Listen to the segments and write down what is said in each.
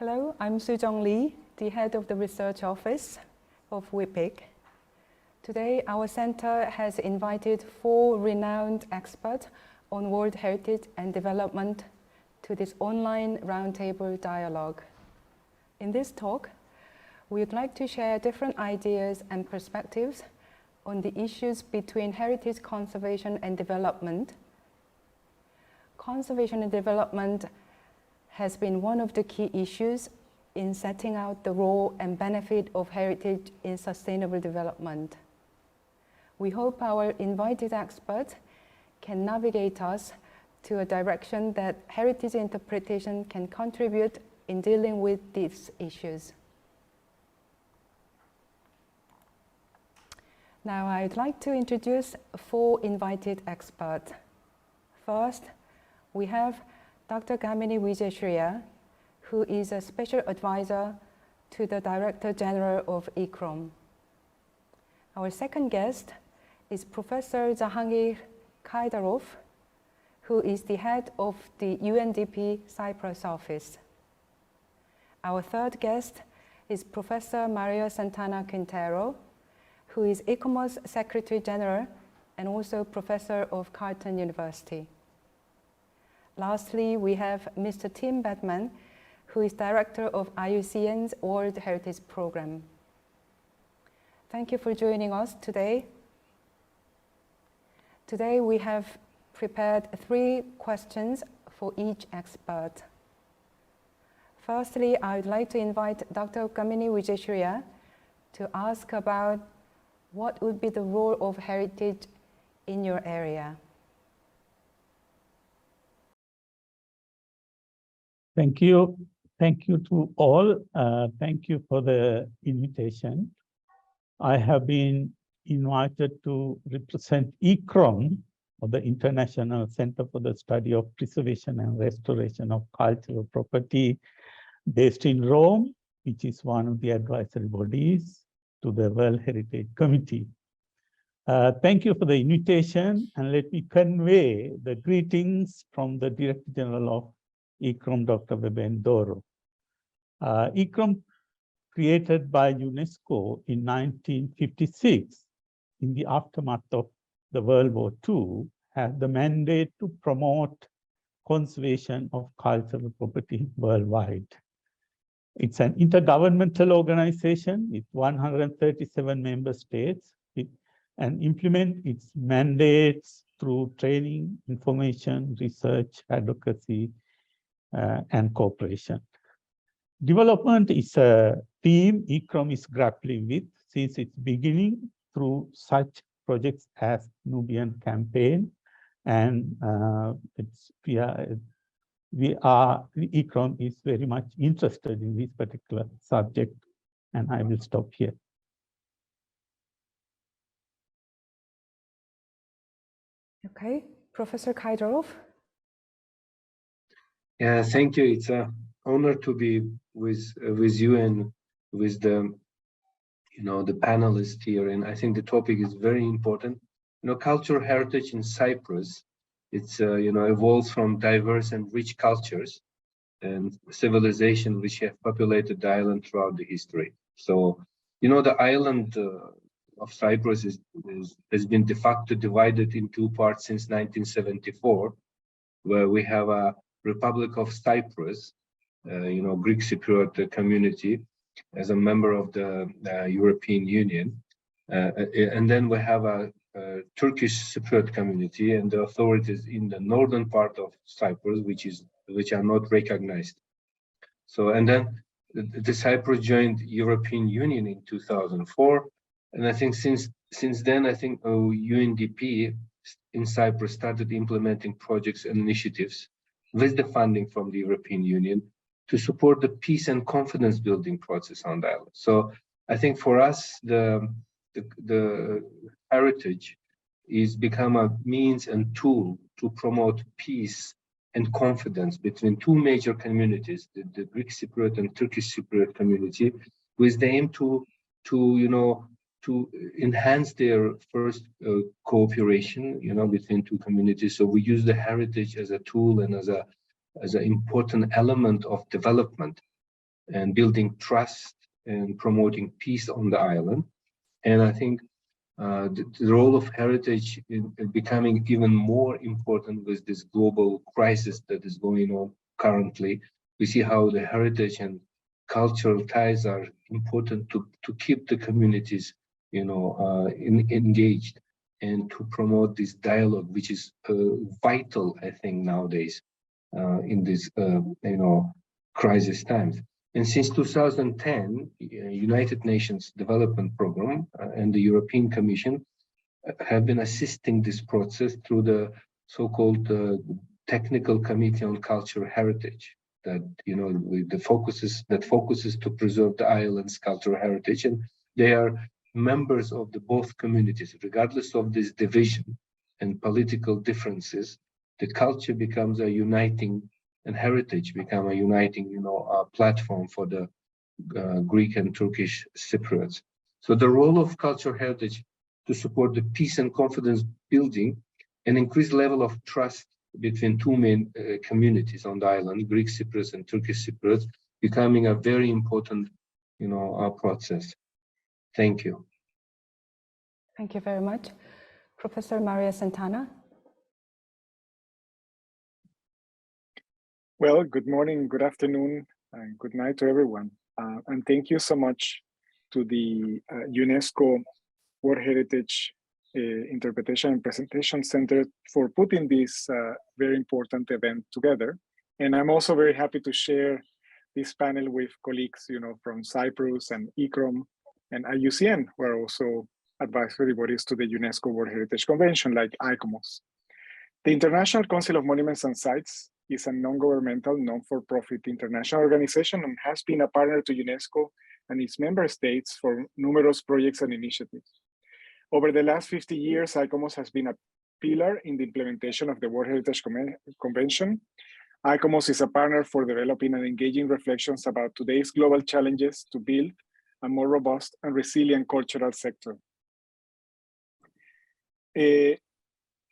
Hello, I'm Sujeong, the head of the research office of WHIPIC. Today, our center has invited 4 renowned experts on World Heritage and Development to this online roundtable dialogue. In this talk, we would like to share different ideas and perspectives on the issues between heritage conservation and development. Conservation and development has been one of the key issues in setting out the role and benefit of heritage in sustainable development. We hope our invited experts can navigate us to a direction that heritage interpretation can contribute in dealing with these issues. Now, I'd like to introduce 4 invited experts. First, we have Dr. Gamini Wijesuriya, who is a special advisor to the Director General of ICCROM. Our second guest is Professor Jakhongir Khaydarov, who is the head of the UNDP Cyprus office. Our third guest is Professor Maria Santana Quintero, who is ICOMOS Secretary General and also Professor of Carleton University. Lastly, we have Mr. Tim Badman, who is Director of IUCN's World Heritage Program. Thank you for joining us today. Today, we have prepared 3 questions for each expert. Firstly, I would like to invite Dr. Gamini Wijesuriya to ask about what would be the role of heritage in your area. Thank you. Thank you to all. Thank you for the invitation. I have been invited to represent ICCROM, or the International Center for the Study of Preservation and Restoration of Cultural Property, based in Rome, which is one of the advisory bodies to the World Heritage Committee. Thank you for the invitation, and let me convey the greetings from the Director General of ICCROM, Dr. Webendoro. ICCROM, created by UNESCO in 1956, in the aftermath of the World War II, has the mandate to promote conservation of cultural property worldwide. It's an intergovernmental organization with 137 member states and implement its mandates through training, information, research, advocacy, and cooperation. Development is a theme ICCROM is grappling with since its beginning through such projects as Nubian Campaign, and ICCROM is very much interested in this particular subject, and I will stop here. Okay, Professor Khaydarov. Yeah, thank you. It's an honor to be with you and with the panelists here. And I think the topic is very important. Cultural heritage in Cyprus, it's evolves from diverse and rich cultures and civilization which have populated the island throughout the history. So, the island of Cyprus has been de facto divided in 2 parts since 1974, where we have a Republic of Cyprus, Greek Cypriot community as a member of the European Union. And then we have a Turkish Cypriot community and the authorities in the northern part of Cyprus, which are not recognized. So, and then the Cyprus joined European Union in 2004. And I think since then, I think UNDP in Cyprus started implementing projects and initiatives with the funding from the European Union to support the peace and confidence building process on the island. So I think for us, the heritage is become a means and tool to promote peace and confidence between 2 major communities, the Greek Cypriot and Turkish Cypriot community, with the aim to enhance their first cooperation, between 2 communities. So we use the heritage as a tool and as an important element of development. and building trust and promoting peace on the island. And I think the role of heritage in becoming even more important with this global crisis that is going on currently. We see how the heritage and cultural ties are important to keep the communities, engaged and to promote this dialogue, which is vital, I think, nowadays in this, crisis times. And since 2010, United Nations Development Program and the European Commission have been assisting this process through the so-called Technical Committee on Cultural Heritage, that focuses to preserve the island's cultural heritage, and they are members of the both communities, regardless of this division and political differences. The culture becomes a uniting, and heritage become a uniting, platform for the Greek and Turkish Cypriots. So the role of cultural heritage to support the peace and confidence building and increased level of trust between two main communities on the island, Greek Cypriots and Turkish Cypriots, becoming a very important, process. Thank you. Thank you very much. Professor Maria Santana. Well, good morning, good afternoon, and good night to everyone. And thank you so much to the UNESCO World Heritage Interpretation and Presentation Center for putting this very important event together. And I'm also very happy to share this panel with colleagues, from Cyprus and ICCROM and IUCN, who are also advisory bodies to the UNESCO World Heritage Convention, like ICOMOS. The International Council of Monuments and Sites is a non-governmental, non-for-profit international organization and has been a partner to UNESCO and its member states for numerous projects and initiatives. Over the last 50 years, ICOMOS has been a pillar in the implementation of the World Heritage Convention. ICOMOS is a partner for developing and engaging reflections about today's global challenges to build a more robust and resilient cultural sector.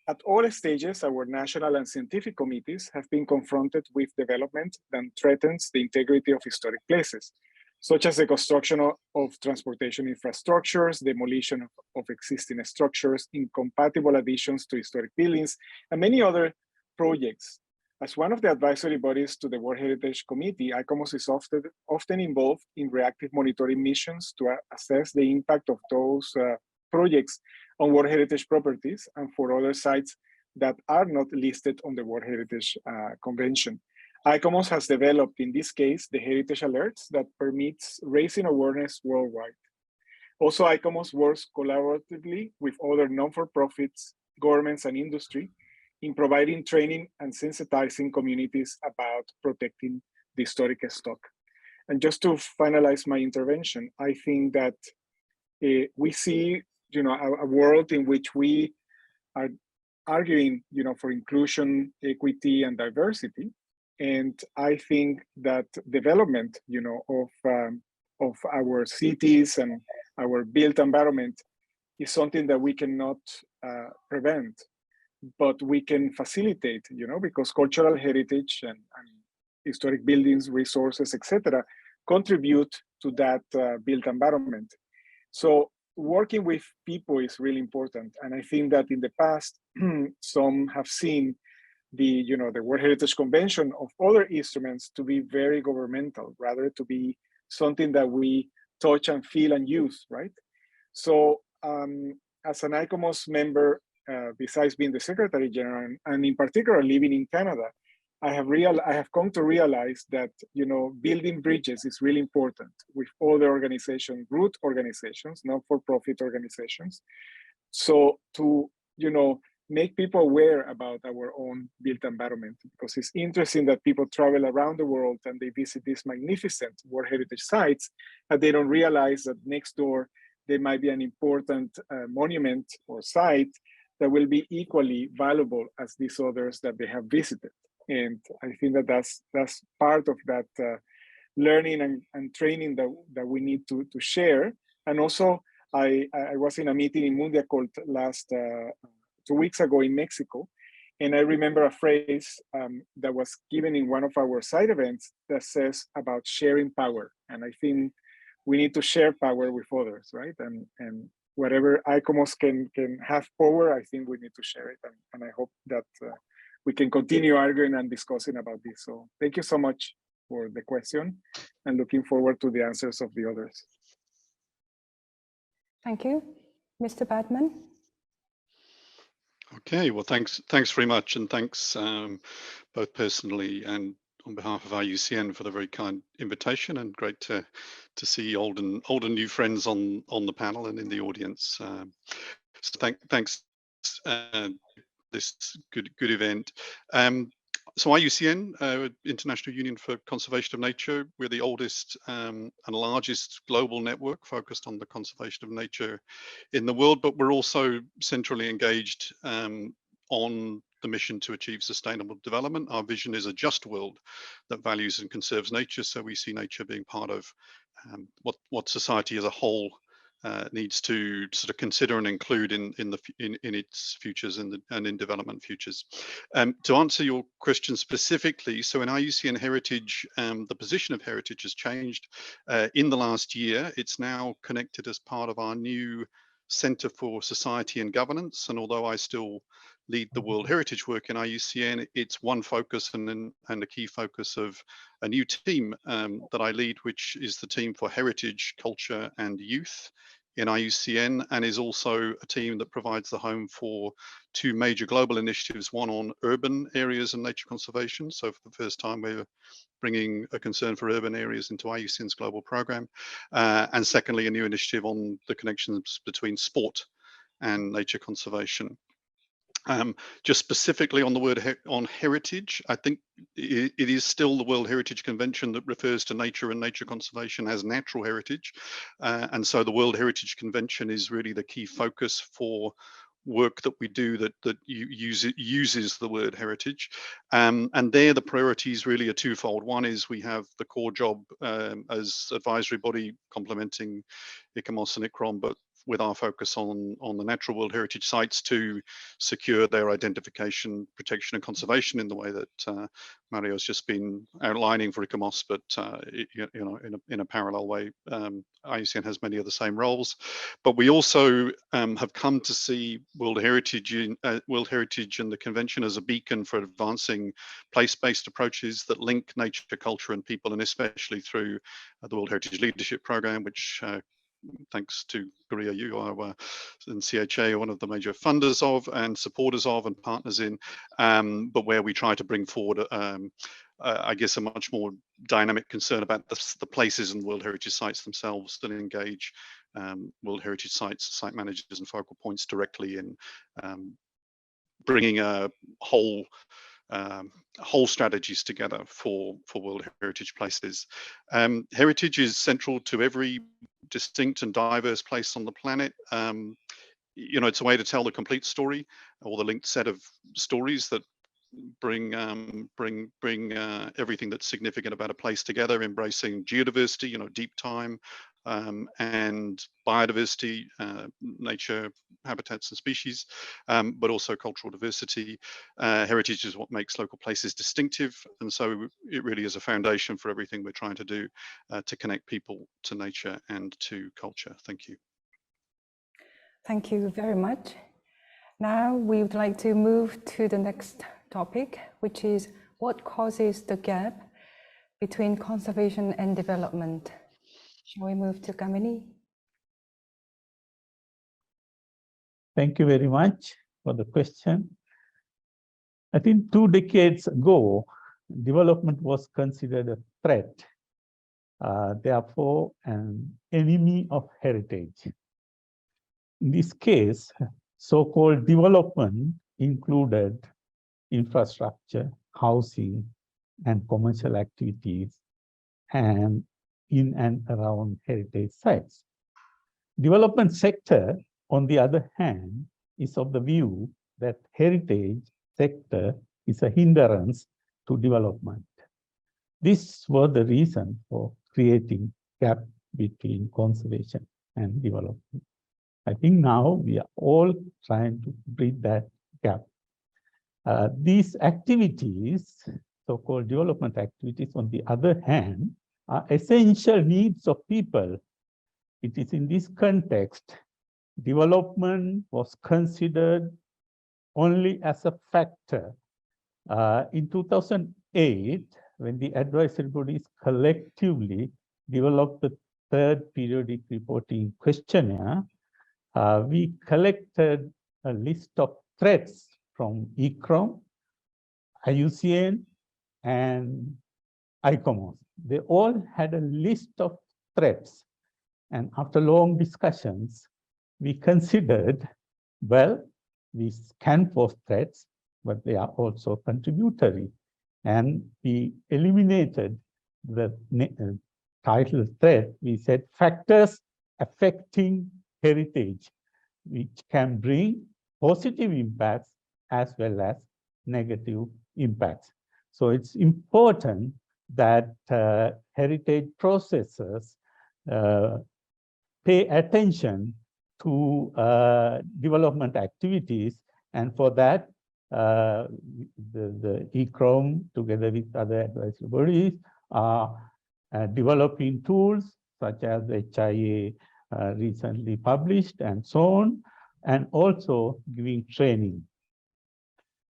At all stages, our national and scientific committees have been confronted with development that threatens the integrity of historic places, such as the construction of transportation infrastructures, demolition of existing structures, incompatible additions to historic buildings, and many other projects. As one of the advisory bodies to the World Heritage Committee, ICOMOS is often involved in reactive monitoring missions to assess the impact of those projects on World Heritage properties and for other sites that are not listed on the World Heritage Convention. ICOMOS has developed, in this case, the Heritage Alerts that permits raising awareness worldwide. Also, ICOMOS works collaboratively with other non-for-profits, governments, and industry in providing training and sensitizing communities about protecting the historic stock. And just to finalize my intervention, I think that we see a world in which we are arguing, for inclusion, equity, and diversity. And I think that development, of our cities and our built environment is something that we cannot prevent, but we can facilitate, because cultural heritage and historic buildings, resources, etc., contribute to that built environment. So working with people is really important. And I think that in the past, some have seen the World Heritage Convention of other instruments to be very governmental, rather to be something that we touch and feel and use, right? So as an ICOMOS member, besides being the Secretary General, and in particular living in Canada, I have come to realize that building bridges is really important with other organizations, root organizations, not-for-profit organizations. So to make people aware about our own built environment, because it's interesting that people travel around the world and they visit these magnificent World Heritage sites, and they don't realize that next door there might be an important monument or site that will be equally valuable as these others that they have visited. And I think that that's part of that learning and training that we need to share. And also, I was in a meeting in Mundiakult last 2 weeks ago in Mexico, And I remember a phrase that was given in one of our side events that says about sharing power. And I think we need to share power with others, right? And whatever ICOMOS can have power, I think we need to share it. And I hope that we can continue arguing and discussing about this. So thank you so much for the question, and looking forward to the answers of the others. Thank you. Mr. Badman. Okay, well, thanks very much, and thanks both personally and on behalf of IUCN for the very kind invitation, and great to see old and new friends on the panel and in the audience. So thanks. This good event. So IUCN, International Union for Conservation of Nature, we're the oldest and largest global network focused on the conservation of nature in the world, but we're also centrally engaged on the mission to achieve sustainable development. Our vision is a just world that values and conserves nature. So we see nature being part of what society as a whole needs to sort of consider and include in its futures and in development futures. To answer your question specifically, so in IUCN Heritage, the position of heritage has changed in the last year. It's now connected as part of our new Center for Society and Governance, and although I still lead the World Heritage work in IUCN, it's one focus and a key focus of a new team that I lead, which is the team for heritage, culture and youth in IUCN, and is also a team that provides the home for two major global initiatives, one on urban areas and nature conservation. So for the first time, we're bringing a concern for urban areas into IUCN's global program. And secondly, a new initiative on the connections between sport and nature conservation. Just specifically on the word on heritage, I think it is still the World Heritage Convention that refers to nature and nature conservation as natural heritage. And so the World Heritage Convention is really the key focus for work that we do that uses the word heritage. And there the priorities really are twofold. One is we have the core job as advisory body complementing ICOMOS and ICCROM, but with our focus on the natural World Heritage sites to secure their identification, protection and conservation in the way that Mario's just been outlining for ICOMOS, but you know, in a parallel way, IUCN has many of the same roles. But we also have come to see World Heritage and the Convention as a beacon for advancing place-based approaches that link nature, culture and people, and especially through the World Heritage Leadership Program, which thanks to Korea, you are and CHA are one of the major funders of and supporters of and partners in, but where we try to bring forward, I guess, a much more dynamic concern about the places and World Heritage sites themselves that engage World Heritage sites, site managers and focal points directly in bringing a whole strategies together for World Heritage places. Heritage is central to every distinct and diverse place on the planet. You know, it's a way to tell the complete story, or the linked set of stories that bring everything that's significant about a place together, embracing geodiversity, you know, deep time, and biodiversity, nature, habitats and species, but also cultural diversity. Heritage is what makes local places distinctive, and so it really is a foundation for everything we're trying to do to connect people to nature and to culture. Thank you. Thank you very much. Now we would like to move to the next topic, which is what causes the gap between conservation and development. Shall we move to Gamini? Thank you very much for the question. I think 2 decades ago, development was considered a threat, therefore an enemy of heritage. In this case, so-called development included infrastructure, housing, and commercial activities, and in and around heritage sites. Development sector, on the other hand, is of the view that heritage sector is a hindrance to development. This was the reason for creating gap between conservation and development. I think now we are all trying to bridge that gap. These activities, so-called development activities, on the other hand, are essential needs of people. It is in this context, development was considered only as a factor. In 2008, when the advisory bodies collectively developed the third periodic reporting questionnaire, we collected a list of threats from ICCROM, IUCN, and ICOMOS. They all had a list of threats. And after long discussions, we considered, well, these can pose threats, but they are also contributory. And we eliminated the title threat. We said factors affecting heritage, which can bring positive impacts as well as negative impacts. So it's important that heritage processors pay attention to development activities, and for that, the ICCROM, together with other advisory bodies, are developing tools such as HIA recently published and so on, and also giving training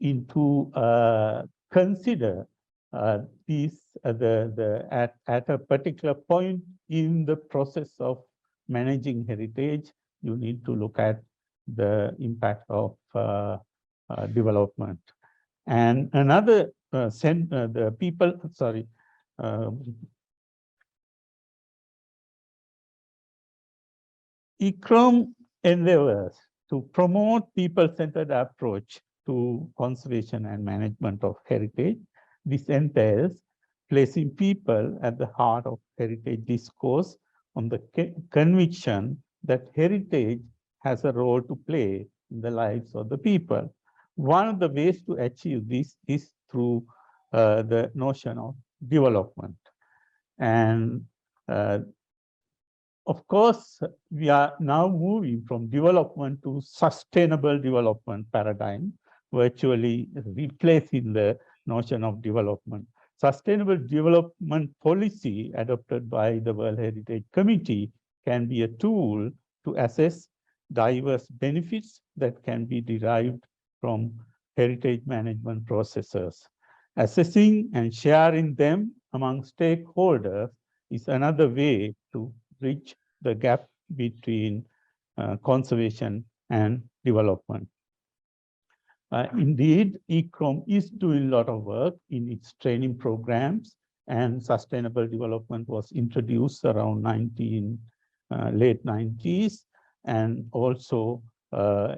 into consider these at a particular point in the process of managing heritage. You need to look at the impact of development. And another the people, sorry, ICCROM endeavors to promote people-centered approach to conservation and management of heritage. This entails placing people at the heart of heritage discourse on the conviction that heritage has a role to play in the lives of the people. One of the ways to achieve this is through the notion of development. And of course, we are now moving from development to sustainable development paradigm, virtually replacing the notion of development. Sustainable development policy adopted by the World Heritage Committee can be a tool to assess diverse benefits that can be derived from heritage management processes. Assessing and sharing them among stakeholders is another way to bridge the gap between conservation and development. Indeed, ICCROM is doing a lot of work in its training programs, and sustainable development was introduced around late 90s, and also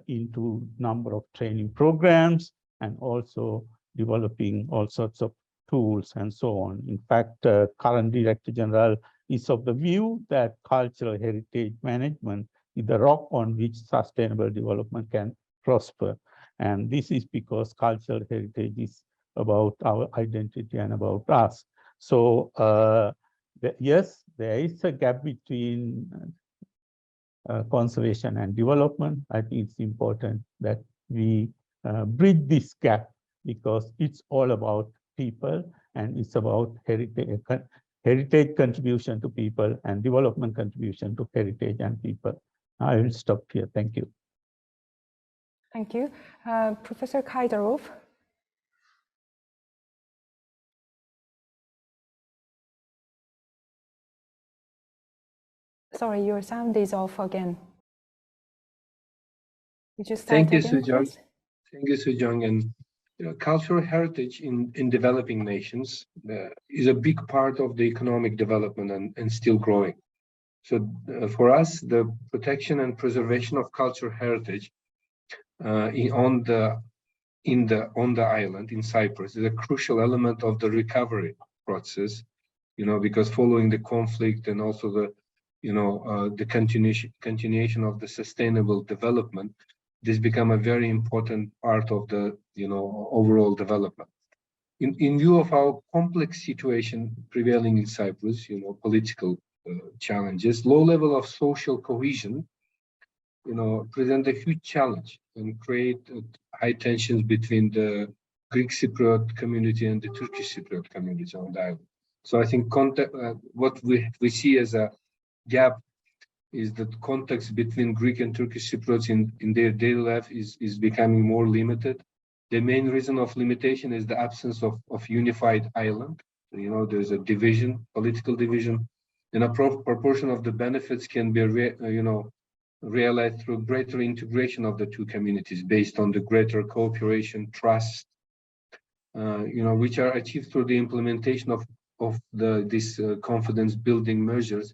into number of training programs, and also developing all sorts of tools and so on. In fact, current Director General is of the view that cultural heritage management is the rock on which sustainable development can prosper. And this is because cultural heritage is about our identity and about us. So yes, there is a gap between conservation and development. I think it's important that we bridge this gap, because it's all about people, and it's about heritage contribution to people and development contribution to heritage and people. I will stop here. Thank you. Thank you. Professor Khaydarov. Sorry, your sound is off again. Could you start Thank you, again, Sujeong. please? Thank you, Sujeong. And cultural heritage in developing nations is a big part of the economic development and still growing. So for us, the protection and preservation of cultural heritage on the island in Cyprus is a crucial element of the recovery process. Because following the conflict and also the continuation of the sustainable development, this become a very important part of the overall development. In view of our complex situation prevailing in Cyprus, political challenges, low level of social cohesion, present a huge challenge and create high tensions between the Greek Cypriot community and the Turkish Cypriot community on the island. So I think what we see as a gap is that context between Greek and Turkish Cypriots in their daily life is becoming more limited. The main reason of limitation is the absence of unified island. You know, there's a division, political division, and a proportion of the benefits can be, realized through greater integration of the two communities based on the greater cooperation, trust, which are achieved through the implementation of these confidence building measures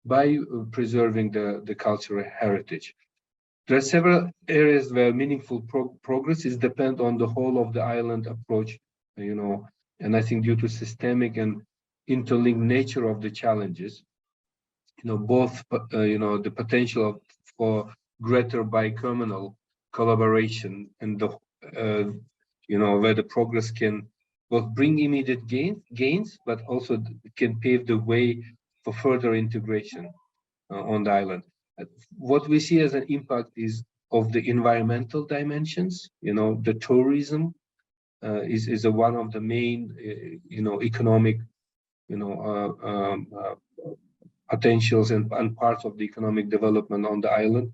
by preserving the cultural heritage. There are several areas where meaningful progress is dependent on the whole of the island approach, and I think due to systemic and interlinked nature of the challenges, both, the potential for greater bicommunal collaboration and the, where the progress can both bring immediate gains, but also can pave the way for further integration on the island. What we see as an impact is of the environmental dimensions. The tourism is one of the main, economic, potentials and parts of the economic development on the island.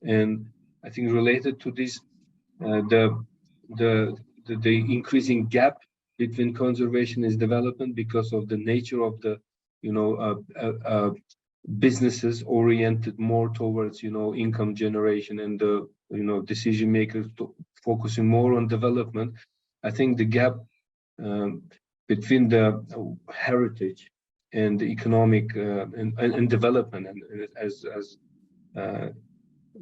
And I think related to this, the increasing gap between conservation and development because of the nature of the, businesses oriented more towards, income generation and the, decision makers focusing more on development. I think the gap between the heritage and the economic and development, and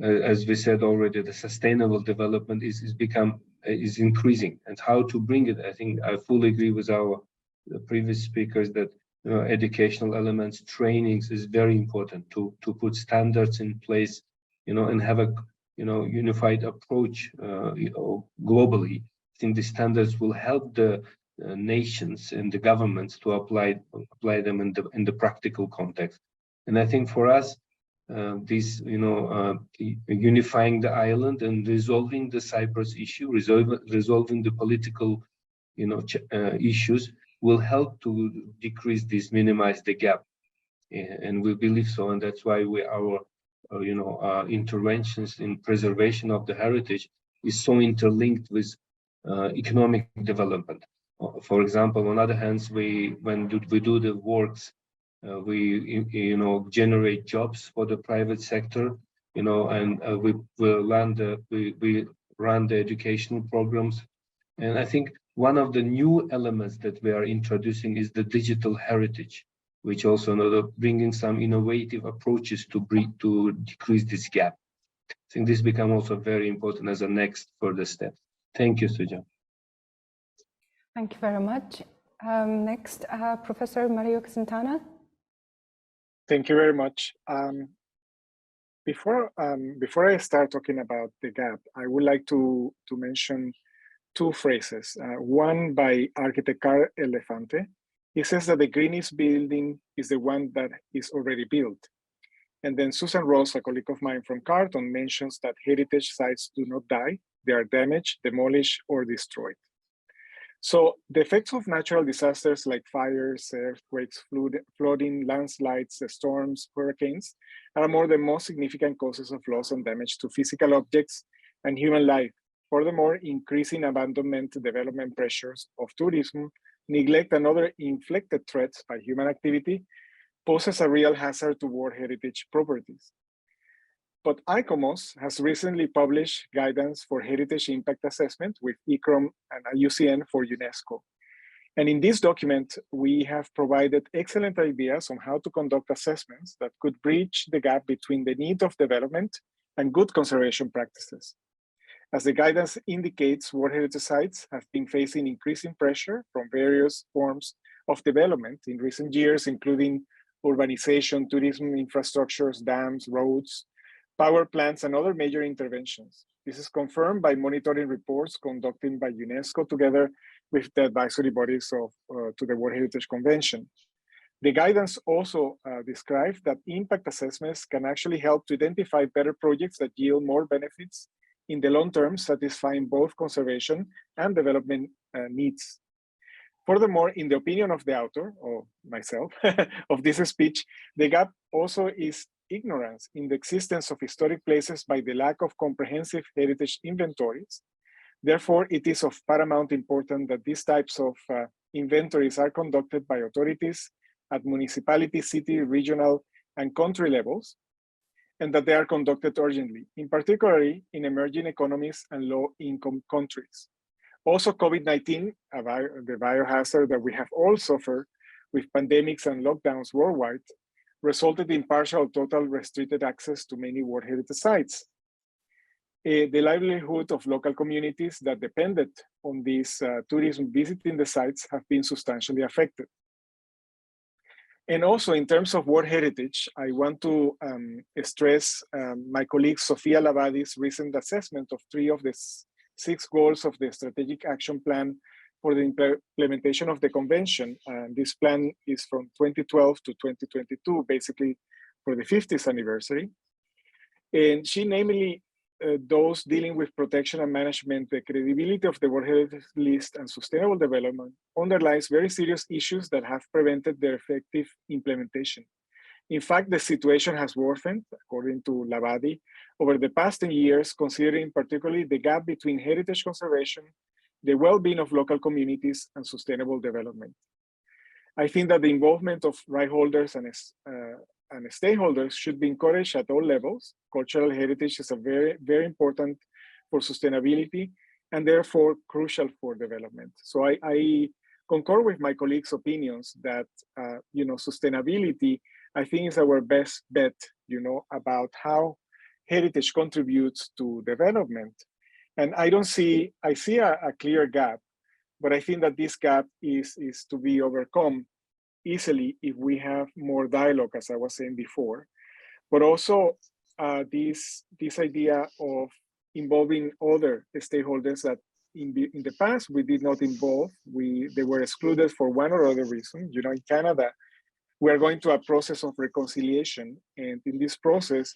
as we said already, the sustainable development is increasing. And how to bring it, I think I fully agree with our previous speakers that educational elements, trainings is very important to put standards in place, and have a unified approach, globally. I think the standards will help the nations and the governments to apply them in the practical context. And I think for us, this unifying the island and resolving the Cyprus issue, resolving the political issues will help to decrease this, minimize the gap, and we believe so. And that's why our interventions in preservation of the heritage is so interlinked with economic development. For example, on other hands, when we do the works, we generate jobs for the private sector, and we run the educational programs. And I think one of the new elements that we are introducing is the digital heritage, which also bringing some innovative approaches to decrease this gap. I think this becomes also very important as a next further step. Thank you, Sujeong. Thank you very much. Next, Professor Mario Santana. Thank you very much. Before I start talking about the gap, I would like to mention two phrases. One by architect Carl Elefante. He says that the greenest building is the one that is already built. And then Susan Ross, a colleague of mine from Carleton, mentions that heritage sites do not die, they are damaged, demolished, or destroyed. So the effects of natural disasters like fires, earthquakes, flooding, landslides, storms, hurricanes are among the most significant causes of loss and damage to physical objects and human life. Furthermore, increasing abandonment, development pressures of tourism, neglect, and other inflicted threats by human activity poses a real hazard to World Heritage properties. But ICOMOS has recently published guidance for heritage impact assessment with ICCROM and IUCN for UNESCO. And in this document, we have provided excellent ideas on how to conduct assessments that could bridge the gap between the need of development and good conservation practices. As the guidance indicates, World Heritage sites have been facing increasing pressure from various forms of development in recent years, including urbanization, tourism infrastructures, dams, roads, power plants, and other major interventions. This is confirmed by monitoring reports conducted by UNESCO together with the advisory bodies to the World Heritage Convention. The guidance also describes that impact assessments can actually help to identify better projects that yield more benefits in the long term, satisfying both conservation and development needs. Furthermore, in the opinion of the author, or myself, of this speech, the gap also is ignorance in the existence of historic places by the lack of comprehensive heritage inventories. Therefore, it is of paramount importance that these types of inventories are conducted by authorities at municipality, city, regional, and country levels, and that they are conducted urgently, in particular in emerging economies and low-income countries. Also, COVID-19, the biohazard that we have all suffered with pandemics and lockdowns worldwide, resulted in partial or total restricted access to many World Heritage Sites. The livelihood of local communities that depended on this tourism visiting the sites have been substantially affected. And also in terms of World Heritage, I want to stress my colleague Sofia Labadi's recent assessment of 3 of the 6 goals of the Strategic Action Plan for the implementation of the Convention. This plan is from 2012 to 2022, basically for the 50th anniversary. And she namely those dealing with protection and management, the credibility of the World Heritage List and sustainable development underlies very serious issues that have prevented their effective implementation. In fact, the situation has worsened, according to Labadi, over the past 10 years, considering particularly the gap between heritage conservation, the well-being of local communities, and sustainable development. I think that the involvement of right holders and stakeholders should be encouraged at all levels. Cultural heritage is a very important for sustainability and therefore crucial for development. So I concur with my colleagues' opinions that sustainability, I think, is our best bet, about how heritage contributes to development. And I see a clear gap, but I think that this gap is to be overcome easily if we have more dialogue, as I was saying before, but also this idea of involving other stakeholders that in the past we did not involve. They were excluded for one or other reason. In Canada, we are going through a process of reconciliation, and in this process,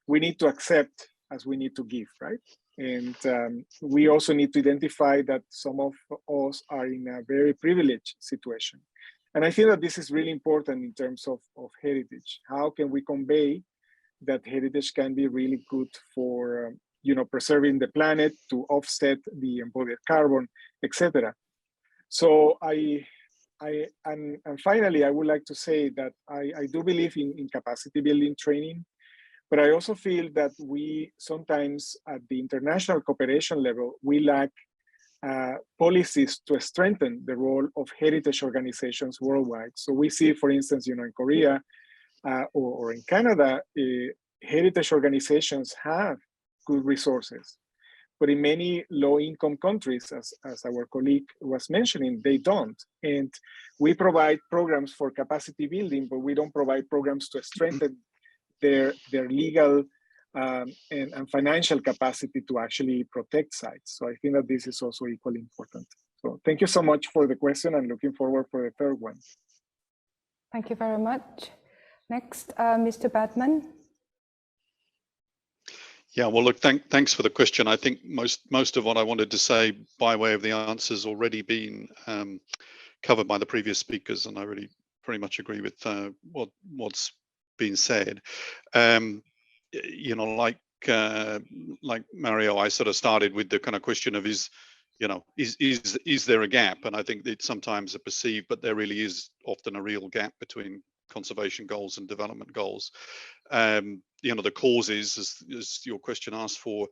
we need to accept as we need to give, right? And we also need to identify that some of us are in a very privileged situation. And I think that this is really important in terms of heritage. How can we convey that heritage can be really good for preserving the planet, to offset the embodied carbon, etc. So and finally, I would like to say that I do believe in capacity building training, but I also feel that we sometimes at the international cooperation level, we lack policies to strengthen the role of heritage organizations worldwide. So we see, for instance, in Korea or in Canada, heritage organizations have good resources, but in many low-income countries, as our colleague was mentioning, they don't. And we provide programs for capacity building, but we don't provide programs to strengthen their legal and financial capacity to actually protect sites. So I think that this is also equally important. So thank you so much for the question, and looking forward for the third one. Thank you very much. Next, Mr. Badman. Yeah, well, look, thanks for the question. I think most of what I wanted to say by way of the answers already been covered by the previous speakers, and I really pretty much agree with what's been said. Like Mario, I sort of started with the kind of question of is there a gap? And I think it's sometimes a perceived, but there really is often a real gap between conservation goals and development goals. The causes, as your question asked for,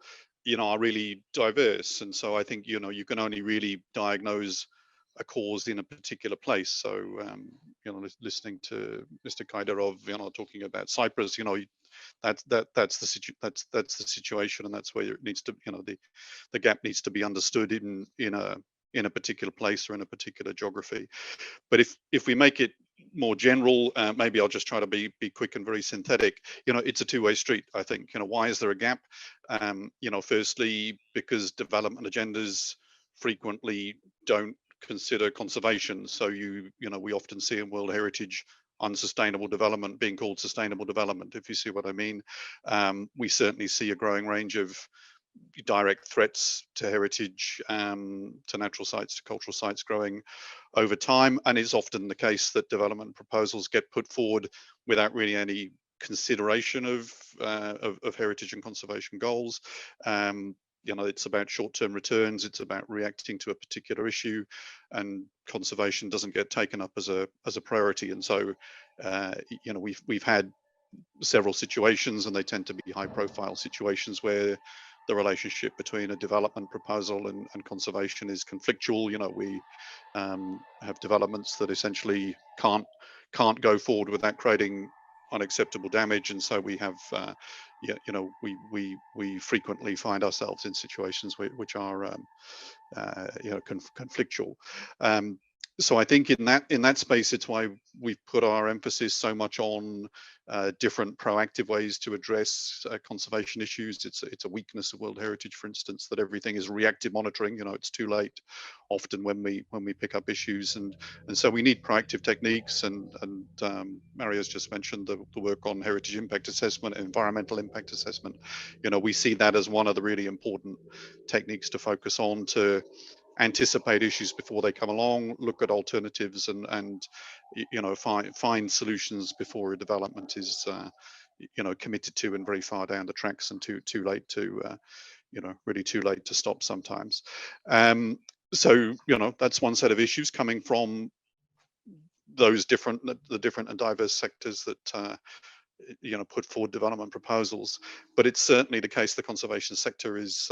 are really diverse. And so I think, you can only really diagnose a cause in a particular place. So, listening to Mr. Khaydarov, talking about Cyprus, that's the situation, and that's where it needs to, the gap needs to be understood in a particular place or in a particular geography. But if we make it more general, maybe I'll just try to be quick and very synthetic. It's a two-way street, I think. Why is there a gap? Firstly, because development agendas frequently don't consider conservation. So we often see in World Heritage unsustainable development being called sustainable development, if you see what I mean. We certainly see a growing range of direct threats to heritage, to natural sites, to cultural sites growing over time. And it's often the case that development proposals get put forward without really any consideration of heritage and conservation goals. You know, it's about short-term returns. It's about reacting to a particular issue, and conservation doesn't get taken up as a priority. And so, you know, we've had several situations, and they tend to be high-profile situations where the relationship between a development proposal and conservation is conflictual. You know, we have developments that essentially can't go forward without creating unacceptable damage, and so we have you know, we frequently find ourselves in situations which are you know, conflictual. So I think in that space, it's why we've put our emphasis so much on different proactive ways to address conservation issues. It's a weakness of World Heritage, for instance, that everything is reactive monitoring. You know, it's too late often when we pick up issues, and so we need proactive techniques. And Mario's just mentioned the work on heritage impact assessment, environmental impact assessment. You know, we see that as one of the really important techniques to focus on, to anticipate issues before they come along, look at alternatives, and you know, find solutions before a development is you know, committed to and very far down the tracks and too late to you know, really too late to stop sometimes. So you know, that's one set of issues coming from those different and diverse sectors that you know, put forward development proposals. But it's certainly the case the conservation sector is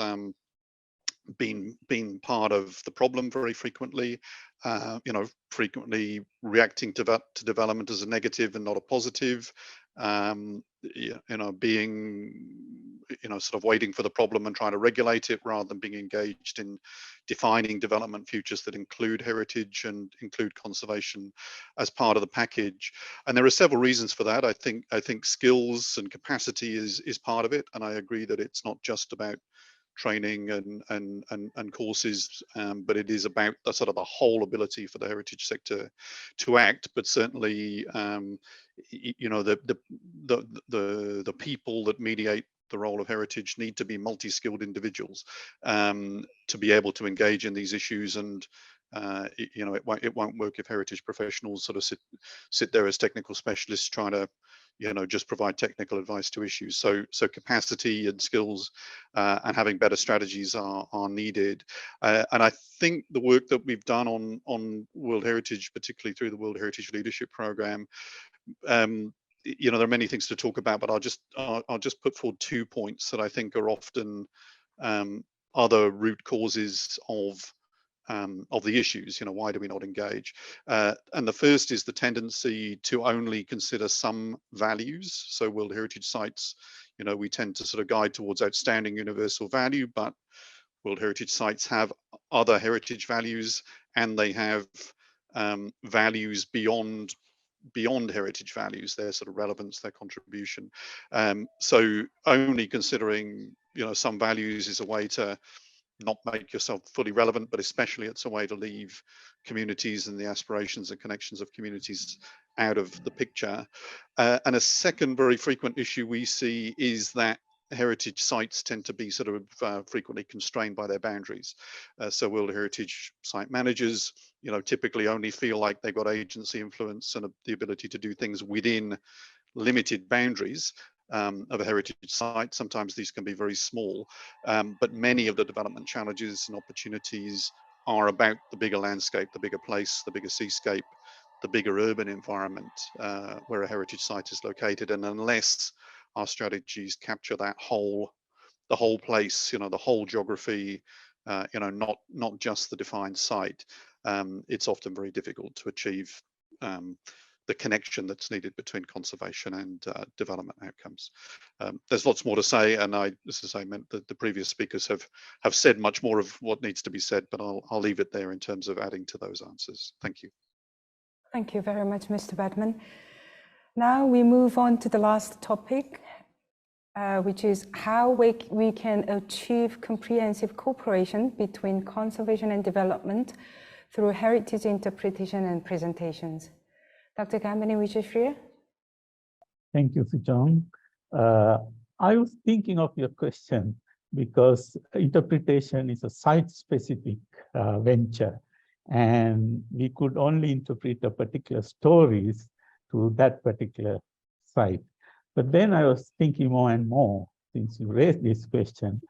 been part of the problem very frequently, you know, frequently reacting to development as a negative and not a positive, you know, being, you know, sort of waiting for the problem and trying to regulate it rather than being engaged in defining development futures that include heritage and include conservation as part of the package. And there are several reasons for that. I think skills and capacity is part of it, and I agree that it's not just about training and courses, but it is about the sort of the whole ability for the heritage sector to act. But certainly, you know, the people that mediate the role of heritage need to be multi-skilled individuals to be able to engage in these issues. And you know, it won't work if heritage professionals sort of sit there as technical specialists trying to, you know, just provide technical advice to issues. So capacity and skills and having better strategies are needed. And I think the work that we've done on World Heritage, particularly through the World Heritage Leadership Program, you know, there are many things to talk about, but I'll just put forward 2 points that I think are often other root causes of the issues. You know, why do we not engage? And the first is the tendency to only consider some values. So World Heritage sites, you know, we tend to sort of guide towards outstanding universal value, but World Heritage sites have other heritage values, and they have values beyond heritage values, their sort of relevance, their contribution. So only considering, you know, some values is a way to not make yourself fully relevant, but especially it's a way to leave communities and the aspirations and connections of communities out of the picture. And a second very frequent issue we see is that heritage sites tend to be sort of frequently constrained by their boundaries. So World Heritage site managers, you know, typically only feel like they've got agency, influence, and the ability to do things within limited boundaries of a heritage site. Sometimes these can be very small, but many of the development challenges and opportunities are about the bigger landscape, the bigger place, the bigger seascape, the bigger urban environment where a heritage site is located. And unless our strategies capture that the whole place, you know, the whole geography, you know, not just the defined site, it's often very difficult to achieve the connection that's needed between conservation and development outcomes. There's lots more to say, and as I meant, the previous speakers have said much more of what needs to be said, but I'll leave it there in terms of adding to those answers. Thank you. Thank you very much, Mr. Badman. Now we move on to the last topic, which is how we can achieve comprehensive cooperation between conservation and development through heritage interpretation and presentations. Dr. Gamini, Wijesuriya. Thank you, Sujeong. I was thinking of your question. because interpretation is a site-specific venture, and we could only interpret a particular stories to that particular site. But then I was thinking more and more, since you raised this question,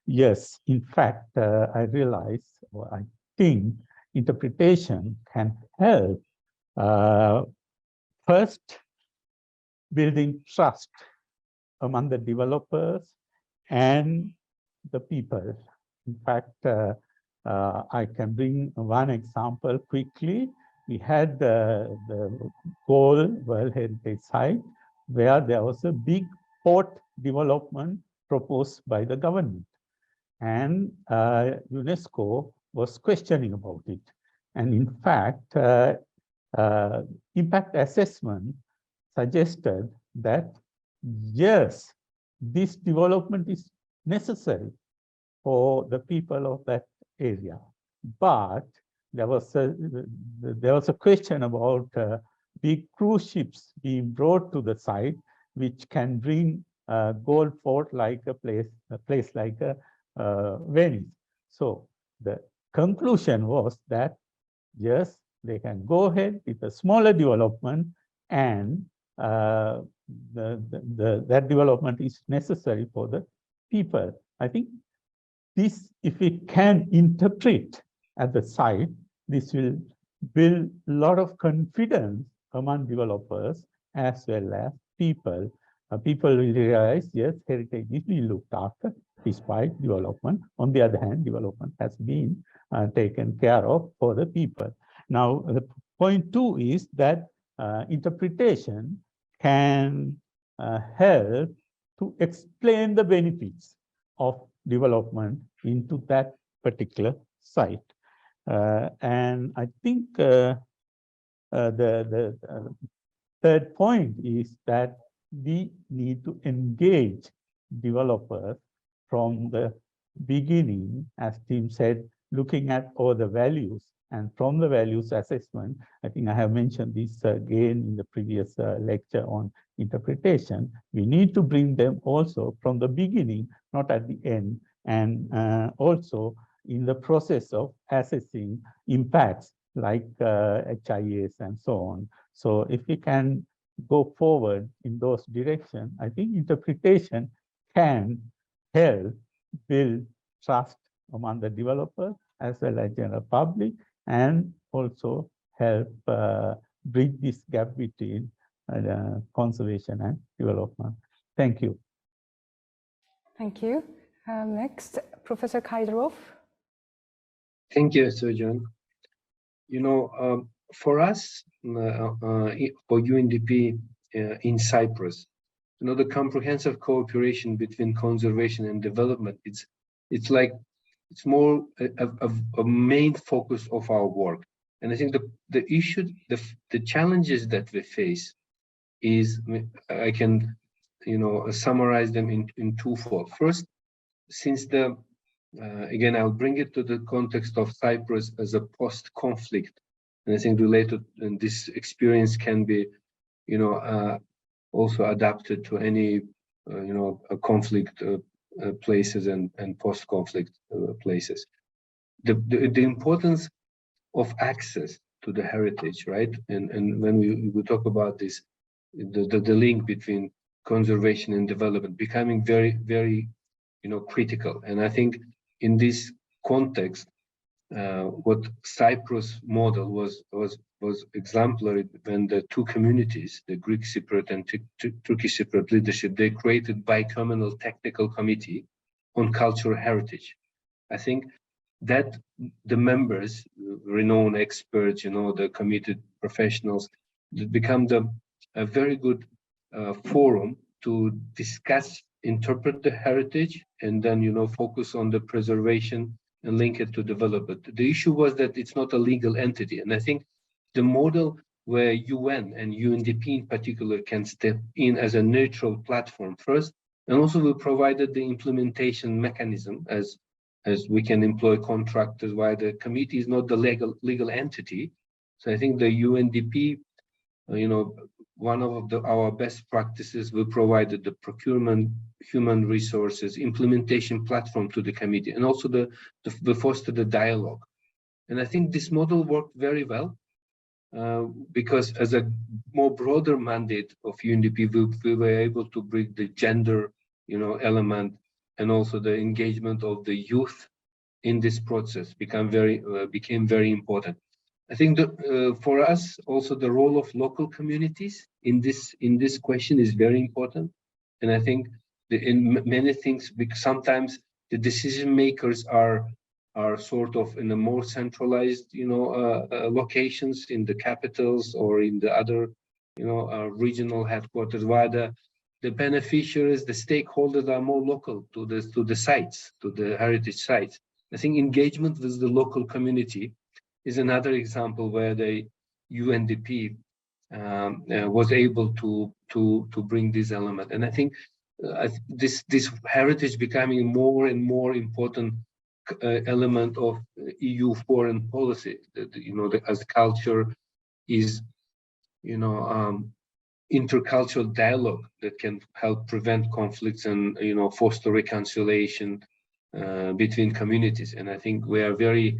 yes, in fact, I realized, or I think interpretation can help first building trust among the developers and the people. In fact, I can bring one example quickly. We had the Goal World Heritage Site where there was a big port development proposed by the government. And UNESCO was questioning about it. And in fact, impact assessment suggested that, yes, this development is necessary for the people of that area. But there was a question about big cruise ships being brought to the site, which can bring gold fort like a place like Venice. So the conclusion was that, yes, they can go ahead with a smaller development, and that development is necessary for the people. I think this, if we can interpret at the site, this will build a lot of confidence among developers as well as people. People will realize, yes, heritage is being looked after despite development. On the other hand, development has been taken care of for the people. Now, the point two is that interpretation can help to explain the benefits of development into that particular site. And I think the third point is that we need to engage developers from the beginning, as Tim said, looking at all the values. And from the values assessment, I think I have mentioned this again in the previous lecture on interpretation, we need to bring them also from the beginning, not at the end, and also in the process of assessing impacts like HIAs and so on. So if we can go forward in those directions, I think interpretation can help build trust among the developers as well as general public, and also help bridge this gap between conservation and development. Thank you. Thank you. Next, Professor Khaydarov. Thank you, Sujeong. You know, for us, for UNDP in Cyprus, you know, the comprehensive cooperation between conservation and development, it's more a main focus of our work. And I think the issue, the challenges that we face is, I can, you know, summarize them in twofold. First, since again, I'll bring it to the context of Cyprus as a post-conflict, and I think related, and this experience can be, you know, also adapted to any, you know, conflict places and post-conflict places. The importance of access to the heritage, right? And when we talk about this, the link between conservation and development becoming very, very, you know, critical. And I think in this context, what Cyprus model was exemplary when the two communities, the Greek Cypriot and Turkish Cypriot leadership, they created bi-communal technical committee on cultural heritage. I think that the members, renowned experts, you know, the committed professionals, become a very good forum to discuss, interpret the heritage, and then, you know, focus on the preservation and link it to development. The issue was that it's not a legal entity. And I think the model where UN and UNDP in particular can step in as a neutral platform first, and also we provided the implementation mechanism as we can employ contractors while the committee is not the legal entity. So I think the UNDP, you know, one of our best practices. We provided the procurement, human resources, implementation platform to the committee, and also we fostered the dialogue. And I think this model worked very well because as a more broader mandate of UNDP, we were able to bring the gender, element, and also the engagement of the youth in this process became very important. I think that for us also the role of local communities in this question is very important, and I think in many things, because sometimes the decision makers are sort of in a more centralized locations in the capitals or in the other regional headquarters, while the beneficiaries, the stakeholders are more local to the sites, to the heritage sites. I think engagement with the local community is another example where the UNDP was able to bring this element. And I think this heritage becoming more and more important element of EU foreign policy. As culture is, intercultural dialogue that can help prevent conflicts and foster reconciliation between communities. And I think we are very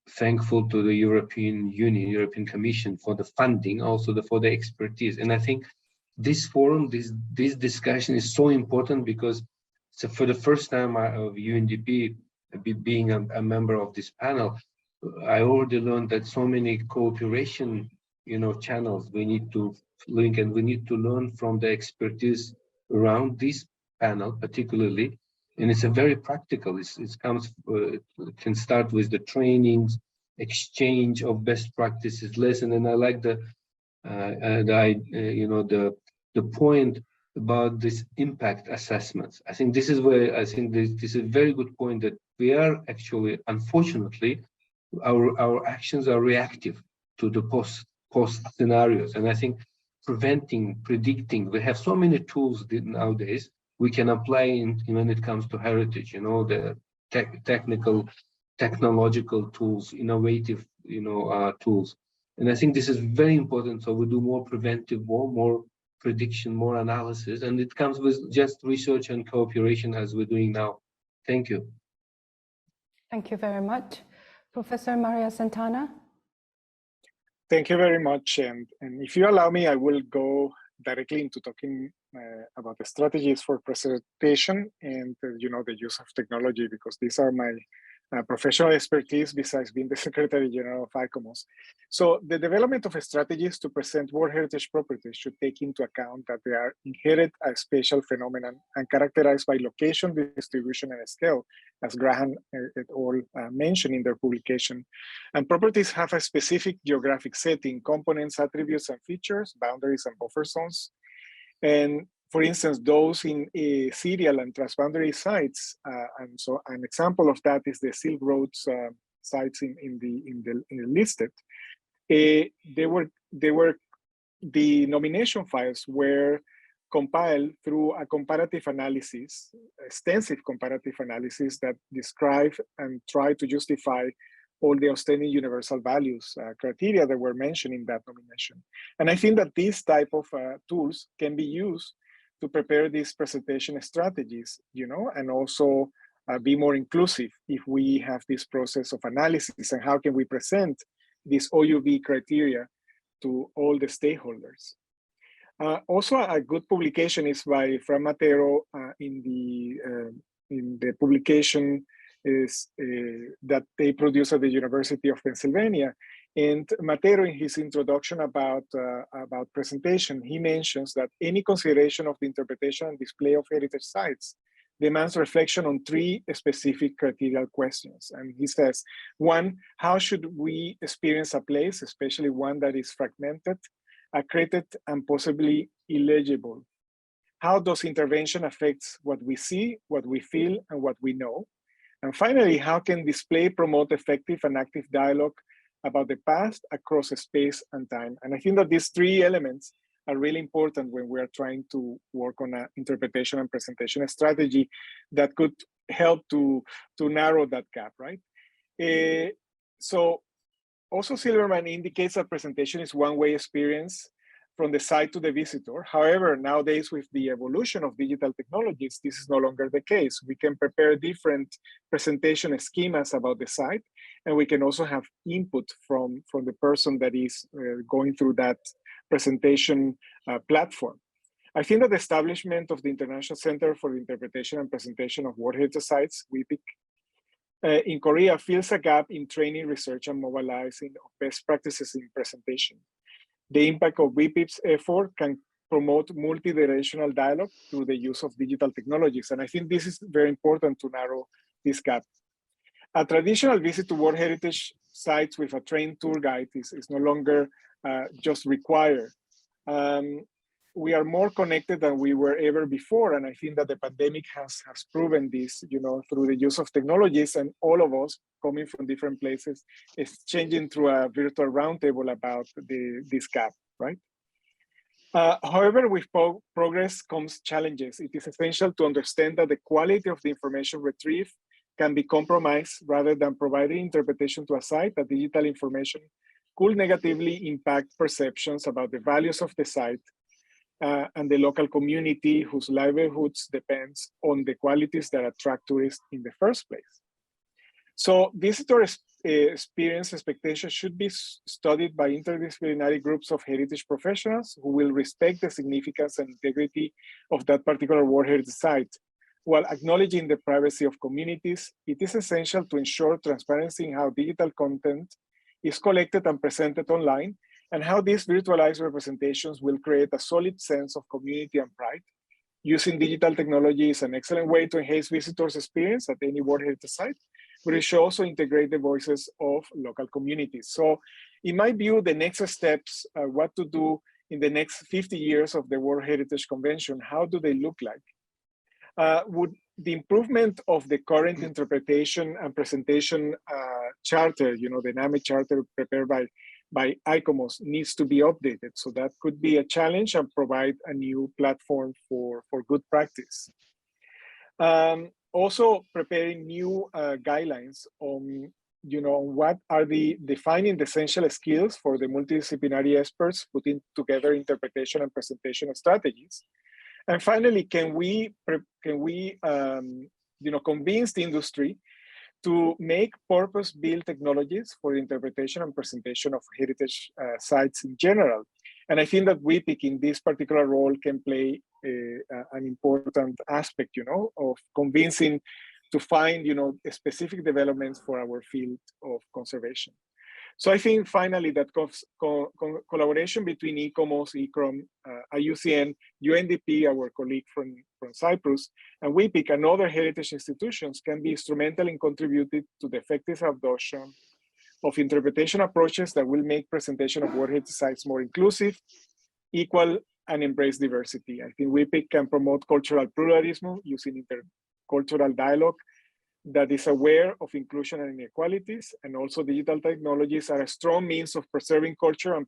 thankful to the European Union, European Commission for the funding, also for the expertise. And I think this forum, this discussion is so important because for the first time of UNDP being a member of this panel, I already learned that so many cooperation channels we need to link, and we need to learn from the expertise around this panel particularly. And it's a very practical. It can start with the trainings, exchange of best practices, lesson. And I like the point about this impact assessments. I think this is where this is a very good point, that we are actually, unfortunately, our actions are reactive to the post scenarios. And I think preventing, predicting, we have so many tools nowadays we can apply when it comes to heritage, the technological tools, innovative, tools. And I think this is very important. So we do more preventive, more prediction, more analysis, and it comes with just research and cooperation as we're doing now. Thank you. Thank you very much. Professor Maria Santana. Thank you very much. And if you allow me, I will go directly into talking about the strategies for preservation and the use of technology, because these are my professional expertise besides being the Secretary General of ICOMOS. So the development of strategies to present World Heritage properties should take into account that they are inherent as spatial phenomenon and characterized by location, distribution, and scale, as Graham et al. Mentioned in their publication. And properties have a specific geographic setting, components, attributes, and features, boundaries, and buffer zones. And for instance, those in serial and transboundary sites, and so an example of that is the Silk Roads sites in the listed. The nomination files were compiled through a comparative analysis, extensive comparative analysis that describe and try to justify all the outstanding universal values criteria that were mentioned in that nomination. And I think that these type of tools can be used to prepare these presentation strategies, and also be more inclusive if we have this process of analysis, and how can we present this OUV criteria to all the stakeholders. Also, a good publication is by Fran Matero in the publication is that they produce at the University of Pennsylvania. And Matero, in his introduction about presentation, he mentions that any consideration of the interpretation and display of heritage sites demands reflection on three specific criteria questions. And he says, one, how should we experience a place, especially one that is fragmented, accreted, and possibly illegible? How does intervention affect what we see, what we feel, and what we know? And finally, how can display promote effective and active dialogue about the past across space and time? And I think that these three elements are really important when we are trying to work on an interpretation and presentation strategy that could help to narrow that gap, right? So also Silverman indicates that presentation is one-way experience from the site to the visitor. However, nowadays with the evolution of digital technologies, this is no longer the case. We can prepare different presentation schemas about the site, and we can also have input from the person that is going through that presentation platform. I think that the establishment of the International Center for the Interpretation and Presentation of World Heritage Sites, WHIPIC, in Korea fills a gap in training, research, and mobilizing of best practices in presentation. The impact of WHIPIC's effort can promote multi-directional dialogue through the use of digital technologies. And I think this is very important to narrow this gap. A traditional visit to World Heritage Sites with a trained tour guide is no longer just required. We are more connected than we were ever before. And I think that the pandemic has proven this, through the use of technologies, and all of us coming from different places is changing through a virtual roundtable about this gap, right? However, with progress comes challenges. It is essential to understand that the quality of the information retrieved can be compromised. Rather than providing interpretation to a site, that digital information could negatively impact perceptions about the values of the site and the local community whose livelihoods depends on the qualities that attract tourists in the first place. So visitor experience expectations should be studied by interdisciplinary groups of heritage professionals who will respect the significance and integrity of that particular World Heritage Site. While acknowledging the privacy of communities, it is essential to ensure transparency in how digital content is collected and presented online, and how these virtualized representations will create a solid sense of community and pride. Using digital technology is an excellent way to enhance visitors' experience at any World Heritage Site, but it should also integrate the voices of local communities. So in my view, the next steps, what to do in the next 50 years of the World Heritage Convention, how do they look like? Would the improvement of the current interpretation and presentation charter, the NAME charter prepared by ICOMOS, needs to be updated. So that could be a challenge and provide a new platform for good practice. Also preparing new guidelines on, what are defining the essential skills for the multidisciplinary experts putting together interpretation and presentation strategies. And finally, can we convince the industry to make purpose-built technologies for the interpretation and presentation of heritage sites in general? And I think that WHIPIC in this particular role can play an important aspect, of convincing to find, specific developments for our field of conservation. So I think finally that collaboration between ICOMOS, ICROM, IUCN, UNDP, our colleague from Cyprus, and WHIPIC and other heritage institutions can be instrumental in contributing to the effective adoption of interpretation approaches that will make presentation of World Heritage Sites more inclusive, equal, and embrace diversity. I think WHIPIC can promote cultural pluralism using intercultural dialogue that is aware of inclusion and inequalities, and also digital technologies are a strong means of preserving culture and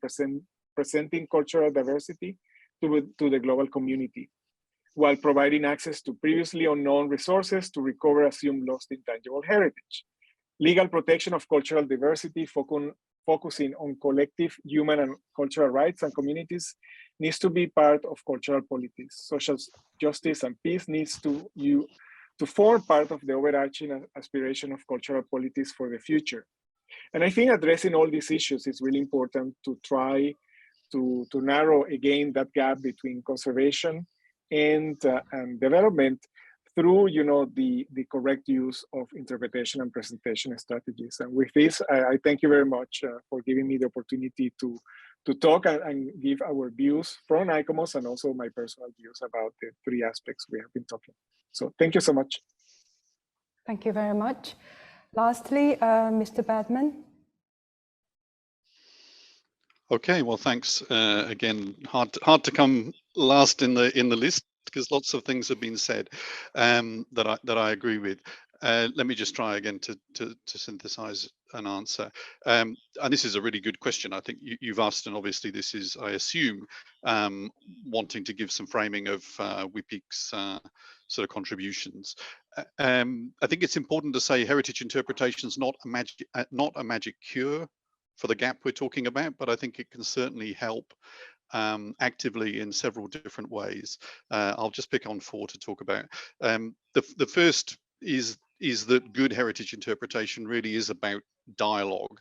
presenting cultural diversity to the global community, while providing access to previously unknown resources to recover assumed lost intangible heritage. Legal protection of cultural diversity, focusing on collective human and cultural rights and communities, needs to be part of cultural politics. Social justice and peace needs to form part of the overarching aspiration of cultural politics for the future. And I think addressing all these issues is really important to try to narrow again that gap between conservation and development through the correct use of interpretation and presentation strategies. And with this, I thank you very much for giving me the opportunity to talk and give our views from ICOMOS, and also my personal views about the three aspects we have been talking. So thank you so much. Thank you very much. Lastly, Mr. Badman. Okay, well, thanks again. Hard to come last in the list, because lots of things have been said that I agree with. Let me just try again to synthesize an answer. And this is a really good question. I think you've asked, and obviously this is, I assume, wanting to give some framing of WHIPIC's sort of contributions. I think it's important to say heritage interpretation is not a magic cure for the gap we're talking about, but I think it can certainly help actively in several different ways. I'll just pick on 4 to talk about. The first is that good heritage interpretation really is about dialogue.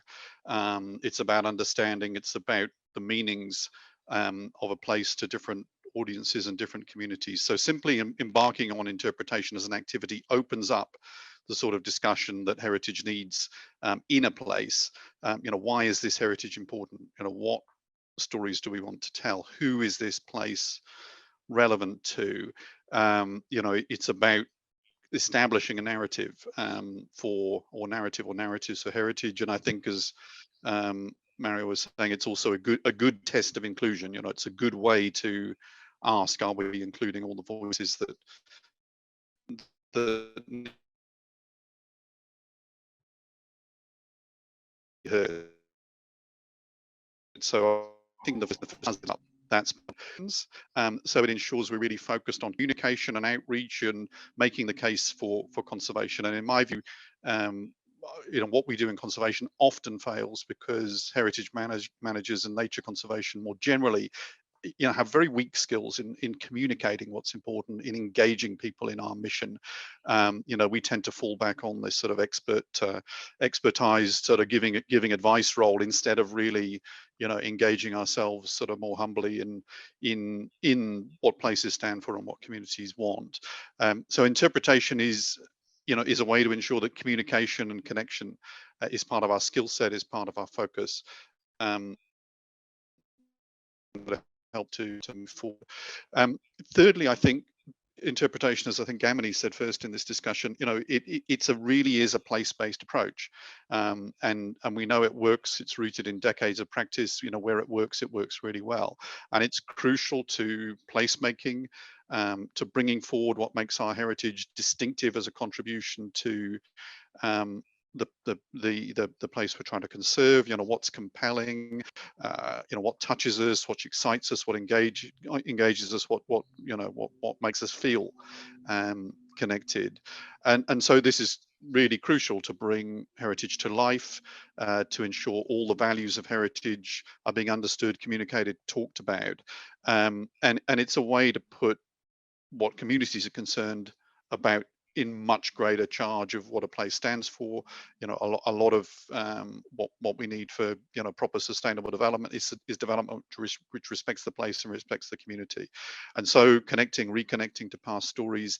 It's about understanding, it's about the meanings of a place to different audiences and different communities. So simply embarking on interpretation as an activity opens up the sort of discussion that heritage needs in a place. Why is this heritage important? What stories do we want to tell? Who is this place relevant to? It's about establishing a narrative or narratives for heritage. And I think, as Mario was saying, it's also a good test of inclusion. It's a good way to ask, are we including all the voices that heard? So I think that's so it ensures we're really focused on communication and outreach and making the case for conservation. And in my view, what we do in conservation often fails because heritage managers and nature conservation more generally have very weak skills in communicating what's important, in engaging people in our mission. We tend to fall back on this sort of expertise sort of giving advice role instead of really engaging ourselves sort of more humbly in what places stand for and what communities want. So interpretation is a way to ensure that communication and connection is part of our skill set, is part of our focus. Help to move forward. Thirdly, I think interpretation, as I think Gamini said first in this discussion, it really is a place-based approach, and we know it works. It's rooted in decades of practice. Where it works really well, and it's crucial to placemaking, to bringing forward what makes our heritage distinctive as a contribution to the place we're trying to conserve. What's compelling, what touches us, what excites us, what engages us, what makes us feel connected. And so this is really crucial to bring heritage to life, to ensure all the values of heritage are being understood, communicated, talked about, and it's a way to put what communities are concerned about in much greater charge of what a place stands for. A lot of what we need for proper sustainable development is development which respects the place and respects the community. And so reconnecting to past stories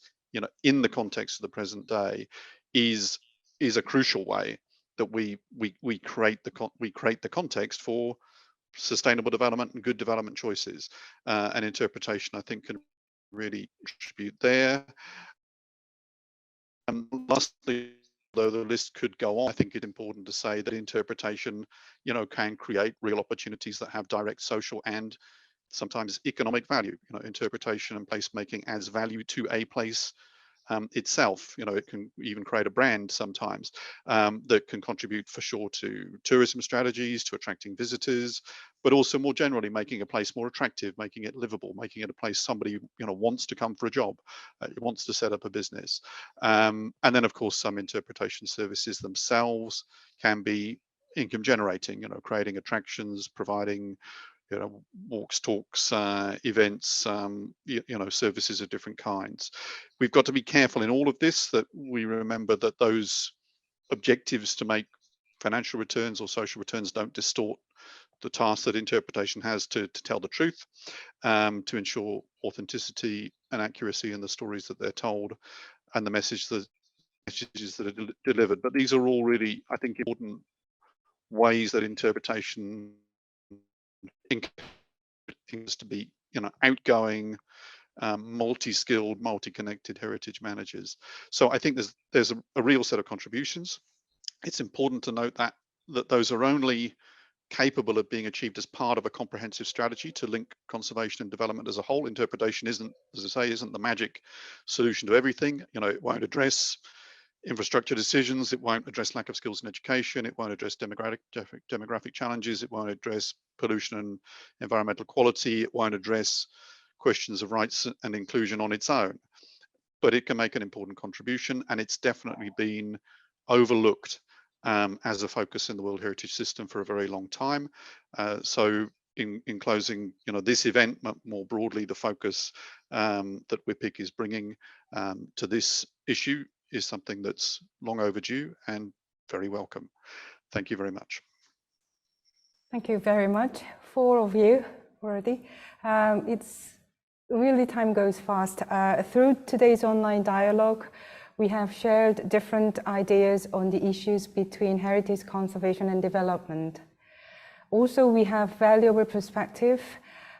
in the context of the present day is a crucial way that we create the context for sustainable development and good development choices, and interpretation I think can really contribute there. Lastly, though the list could go on, I think it's important to say that interpretation, can create real opportunities that have direct social and sometimes economic value. Interpretation and placemaking adds value to a place itself. It can even create a brand sometimes that can contribute for sure to tourism strategies, to attracting visitors, but also more generally making a place more attractive, making it livable, making it a place somebody wants to come for a job, wants to set up a business. And then of course some interpretation services themselves can be income generating, creating attractions, providing walks, talks, events, services of different kinds. We've got to be careful in all of this that we remember that those objectives to make financial returns or social returns don't distort the task that interpretation has to tell the truth, to ensure authenticity and accuracy in the stories that they're told and the messages that are delivered. But these are all really, I think, important ways that interpretation things to be outgoing, multi-skilled, multi-connected heritage managers. So I think there's a real set of contributions. It's important to note that those are only capable of being achieved as part of a comprehensive strategy to link conservation and development as a whole. Interpretation isn't, as I say, isn't the magic solution to everything. It won't address infrastructure decisions, it won't address lack of skills in education, it won't address demographic challenges, it won't address pollution and environmental quality, it won't address questions of rights and inclusion on its own. But it can make an important contribution, and it's definitely been overlooked as a focus in the World Heritage System for a very long time. So in closing, you know, this event, but more broadly, the focus that WHIPIC is bringing to this issue is something that's long overdue and very welcome. Thank you very much. Thank you very much, 4 of you already. It's really, time goes fast. Through today's online dialogue, we have shared different ideas on the issues between heritage conservation and development. Also, we have valuable perspective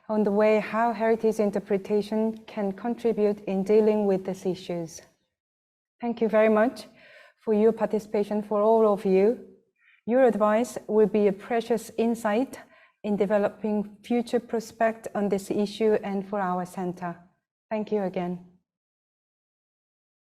on the way how heritage interpretation can contribute in dealing with these issues. Thank you very much for your participation, for all of you. Your advice will be a precious insight in developing future prospects on this issue and for our center. Thank you again.